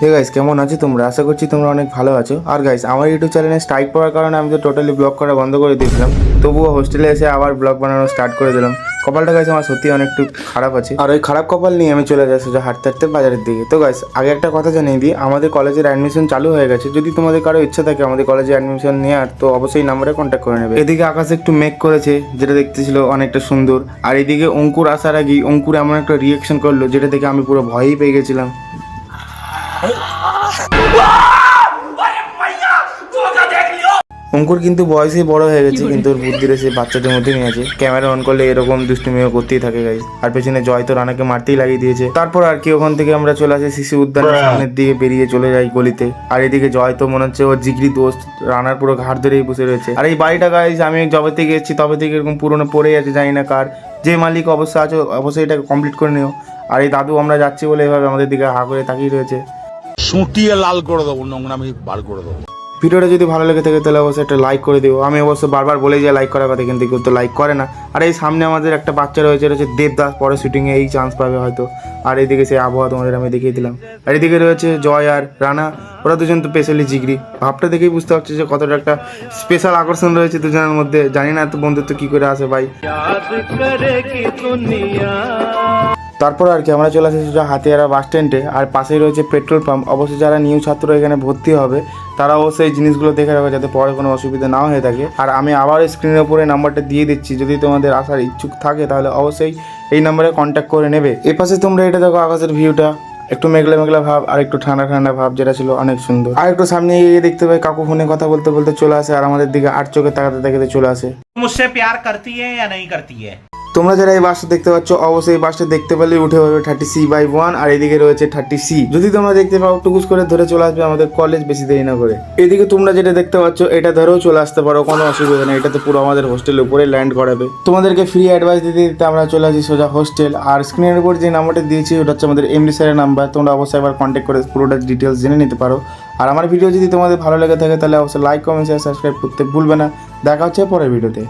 Hey guys, কেমন আছো তোমরা? আশা করছি তোমরা অনেক ভালো আছো। আর গাইস, আমার ইউটিউব চ্যানেলে স্ট্রাইক পড়ার কারণে আমি তো টোটালি ব্লগ করা বন্ধ করে দিয়েছিলাম, তবুও হোস্টেলে এসে আবার ব্লগ বানানো স্টার্ট করে দিলাম। কপালটা গাইস আমার সত্যি অনেকটু খারাপ আছে, আর ওই খারাপ কপাল নিয়ে আমি চলে যাই সোজা হাঁটতে হাঁটতে বাজারের দিকে। তো গাইস, আগে একটা কথা জানিয়ে দিই, আমাদের কলেজের অ্যাডমিশন চালু হয়ে গেছে। যদি তোমাদের কারো ইচ্ছা থাকে আমাদের কলেজে অ্যাডমিশন নেওয়ার, তো অবশ্যই নাম্বারে কন্ট্যাক্ট করে নেবে। এদিকে আকাশে একটু মেঘ করেছে, যেটা দেখতে ছিল অনেকটা সুন্দর। আর এদিকে অঙ্কুর আসার আগেই অঙ্কুর এমন একটা রিয়েকশন করলো, যেটা দেখে আমি পুরো ভয়ই পেয়ে গেছিলাম। অঙ্কুর কিন্তু বয়সে বড় হয়ে গেছে, কিন্তু ওর বুদ্ধির সে বাচ্চাদের মধ্যে নিয়ে আছে। ক্যামেরা অন করলে এরকম দুষ্টুমিও করতেই থাকে গাইস। আর পেছনে জয় তো রানাকে মারতেই লাগিয়ে দিয়েছে। তারপর আর কি ওখান থেকে আমরা চলে আসি শিশু উদ্যানের সামনের দিকে, বেরিয়ে চলে যাই গলিতে। আর এদিকে জয় তো মনে হচ্ছে ওর জিগরি দোস্ত রানার পুরো ঘাট ধরেই বসে রয়েছে। আর এই বাড়িটা গাইস আমি যবে থেকে এসেছি তবে থেকে এরকম পুরনো পড়েই আছে, জানি না কার। যে মালিক অবশ্যই আছে, অবশ্যই এটাকে কমপ্লিট করে নিও। আর এই দাদু আমরা যাচ্ছি বলে এভাবে আমাদের দিকে হা করে তাকিয়ে রয়েছে। সুটিয়ে লাল করে দেবো, নোংরামি বার করে দেবো। ভিডিওটা যদি ভালো লেগে থাকে তাহলে অবশ্যই একটা লাইক করে দিও। আমি অবশ্য বারবার বলে যাই লাইক করার কথা, কিন্তু কেউ তো লাইক করে না। আর এই সামনে আমাদের একটা বাচ্চা রয়েছে, এটা হচ্ছে দেবদাস, পরে শুটিংয়ে এই চান্স পাবে হয়তো। আর এইদিকে সেই আবহাওয়া তোমাদের আমি দেখিয়ে দিলাম। আর এদিকে রয়েছে জয় আর রানা, ওরা দুজন তো স্পেশালি জিগরি। ভাবটা দেখেই বুঝতে পারছি যে কতটা একটা স্পেশাল আকর্ষণ রয়েছে দুজনের মধ্যে। জানি না এত বন্ধুত্ব কী করে আসে ভাই। তারপর আর কি আমরা চলে আসি সোজা হাতিয়ারা বাস স্ট্যান্ডে। আর পাশেই রয়েছে পেট্রোল পাম্প। অবশ্যই যারা নিউ ছাত্র এখানে ভর্তি হবে তারা অবশ্যই এই জিনিসগুলো দেখে রাখবে, যাতে পরে কোনো অসুবিধা না হয়ে থাকে। আর আমি আবার স্ক্রিনের উপরে নাম্বারটা দিয়ে দিচ্ছি, যদি তোমাদের আসার ইচ্ছুক থাকে তাহলে অবশ্যই এই নাম্বারে কন্ট্যাক্ট করে নেবে। এই পাশে তোমরা এটা দেখো আকাশের ভিউটা, একটু মেঘলা মেঘলা ভাব আর একটু ঠান্ডা ঠান্ডা ভাব, যেটা ছিল অনেক সুন্দর। আর একটু সামনে এগিয়ে দেখতে পাই কাকু ফোনে কথা বলতে বলতে চলে আসে, আর আমাদের দিকে আর চোখে তাকাতে তাকাতে চলে আসে। मुझसे प्यार करती है या नहीं करती है? তোমরা যারা এই বাসটা দেখতে পাচ্ছ অবশ্যই এই বাসটা দেখতে পেলে উঠে পাবে 30C/1, আর এদিকে রয়েছে 30C। যদি তোমরা দেখতে পাও টুকুস করে ধরে চলে আসবে আমাদের কলেজ, বেশি দেরি না করে। এদিকে তোমরা যেটা দেখতে পাচ্ছ এটা ধরেও চলে আসতে পারো, কোনো অসুবিধা নেই। এটা তো পুরো আমাদের হোস্টেলের উপরে ল্যান্ড করাবে। তোমাদেরকে ফ্রি অ্যাডভাইস দিতে দিতে আমরা চলে আসি সোজা হোস্টেল। আর স্ক্রিনের উপর যে নাম্বারটা দিয়েছি ওটা হচ্ছে আমাদের এমডি স্যারের নাম্বার। তোমরা অবশ্যই একবার কন্ট্যাক্ট করে পুরোটা ডিটেলস জেনে নিতে পারো। আর আমার ভিডিও যদি তোমাদের ভালো লেগে থাকে তাহলে অবশ্যই লাইক, কমেন্ট, শেয়ার, সাবস্ক্রাইব করতে ভুলবে না। দেখা হচ্ছে পরের ভিডিওতে।